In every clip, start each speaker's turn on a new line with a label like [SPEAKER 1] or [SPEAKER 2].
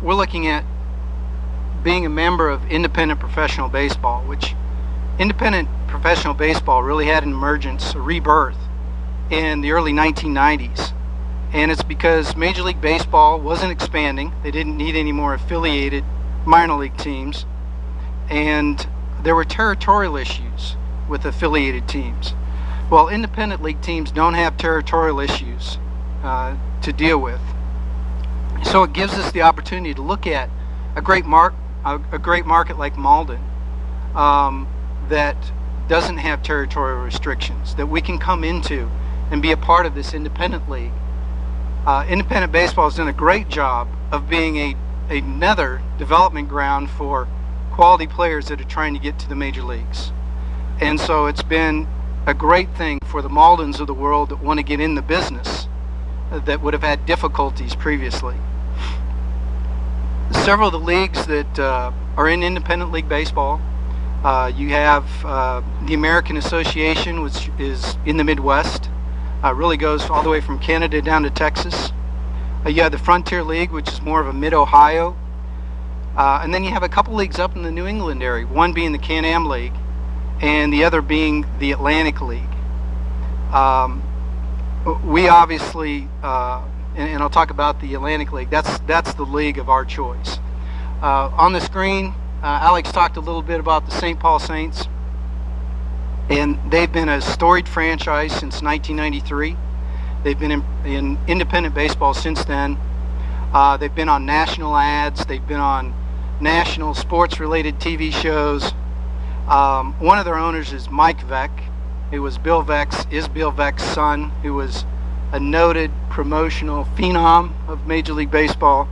[SPEAKER 1] We're looking at being a member of independent professional baseball, which independent professional baseball really had an emergence, a rebirth in the early 1990s. And it's because Major League Baseball wasn't expanding. They didn't need any more affiliated minor league teams. And there were territorial issues with affiliated teams. Well, independent league teams don't have territorial issues to deal with. So it gives us the opportunity to look at a great market like Malden that doesn't have territorial restrictions, that we can come into and be a part of this independent league. Independent baseball has done a great job of being another development ground for quality players that are trying to get to the major leagues. And so it's been a great thing for the Maldens of the world that want to get in the business that would have had difficulties previously. Several of the leagues that are in independent league baseball, you have the American Association, which is in the Midwest, really goes all the way from Canada down to Texas. You have the Frontier League, which is more of a mid-Ohio. And then you have a couple leagues up in the New England area, one being the Can-Am League and the other being the Atlantic League. We obviously, and I'll talk about the Atlantic League, that's the league of our choice. On the screen, Alex talked a little bit about the St. Paul Saints, and they've been a storied franchise since 1993. They've been in independent baseball since then. They've been on national ads, they've been on national sports-related TV shows. One of their owners is Mike Veck, who was Bill Veck's son, who was a noted promotional phenom of Major League Baseball.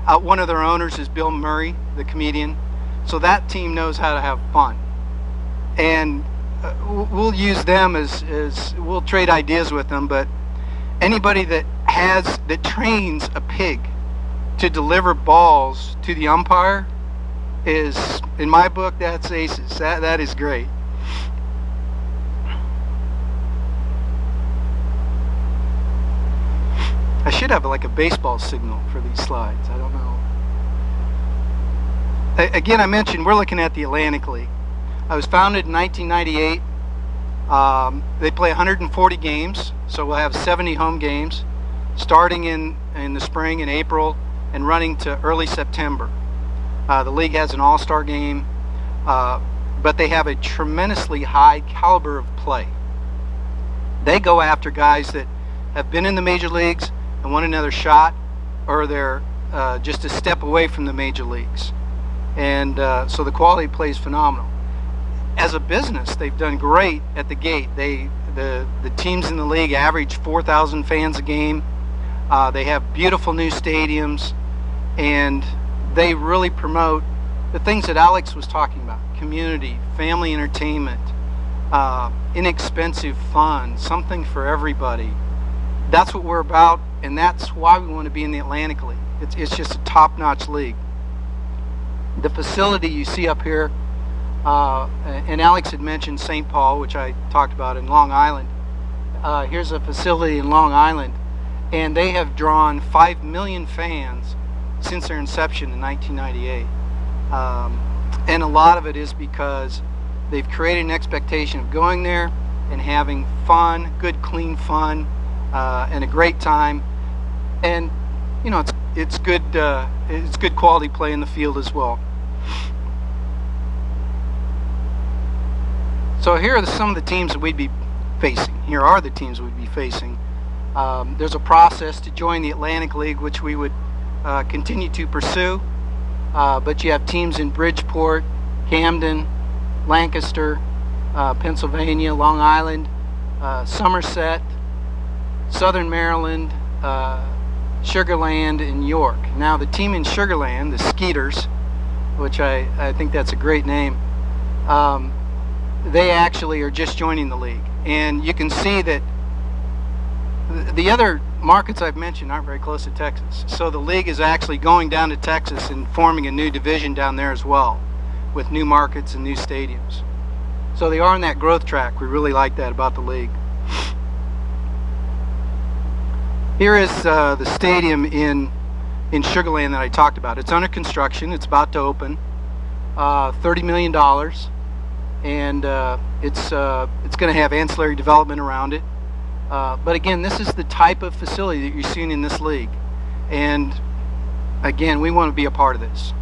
[SPEAKER 1] One of their owners is Bill Murray, the comedian. So that team knows how to have fun. And we'll use them as we'll trade ideas with them, but anybody that trains a pig to deliver balls to the umpire is, in my book, that's aces. That is great. I should have like a baseball signal for these slides. I don't know. Again, I mentioned we're looking at the Atlantic League. I was founded in 1998. They play 140 games, so we'll have 70 home games, starting in the spring in April and running to early September. The league has an all-star game, but they have a tremendously high caliber of play. They go after guys that have been in the major leagues and want another shot, or they're just a step away from the major leagues. And so the quality of play is phenomenal. As a business, they've done great at the gate. The teams in the league average 4,000 fans a game. They have beautiful new stadiums, and they really promote the things that Alex was talking about: community, family entertainment, inexpensive fun, something for everybody. That's what we're about, and that's why we want to be in the Atlantic League. It's just a top-notch league. The facility you see up here, and Alex had mentioned St. Paul, which I talked about, in Long Island. Here's a facility in Long Island, and they have drawn 5 million fans since their inception in 1998. And a lot of it is because they've created an expectation of going there and having fun, good, clean fun, and a great time. And you know, it's good quality play in the field as well. So here are some of the teams that we'd be facing. Here are the teams we'd be facing. There's a process to join the Atlantic League, which we would continue to pursue. But you have teams in Bridgeport, Camden, Lancaster, Pennsylvania, Long Island, Somerset, Southern Maryland, Sugar Land, and York. Now the team in Sugar Land, the Skeeters, which I think that's a great name, they actually are just joining the league. And you can see that the other markets I've mentioned aren't very close to Texas. So the league is actually going down to Texas and forming a new division down there as well, with new markets and new stadiums. So they are on that growth track. We really like that about the league. Here is the stadium in in Sugar Land that I talked about. It's under construction. It's about to open. $30 million, and it's going to have ancillary development around it. But again, this is the type of facility that you're seeing in this league, and again, we want to be a part of this.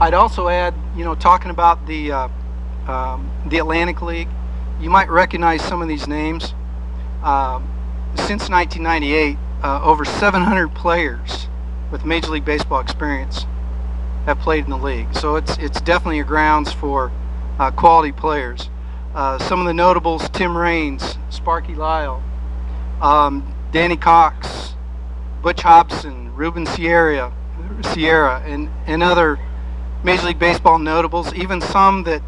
[SPEAKER 1] I'd also add, you know, talking about the Atlantic League, you might recognize some of these names. Since 1998, over 700 players with Major League Baseball experience have played in the league. So it's definitely a grounds for quality players. Some of the notables: Tim Raines, Sparky Lyle, Danny Cox, Butch Hobson, Ruben Sierra, and other Major League Baseball notables. Even some that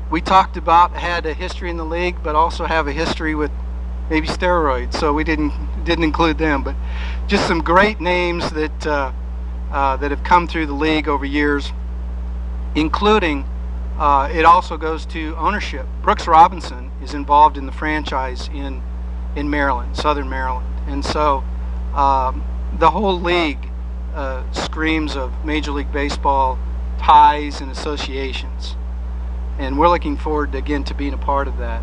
[SPEAKER 1] we talked about had a history in the league, but also have a history with maybe steroids, so we didn't include them. But just some great names that that have come through the league over years, including it also goes to ownership. Brooks Robinson is involved in the franchise in Maryland, Southern Maryland, and so the whole league screams of Major League Baseball ties and associations, and we're looking forward again to being a part of that.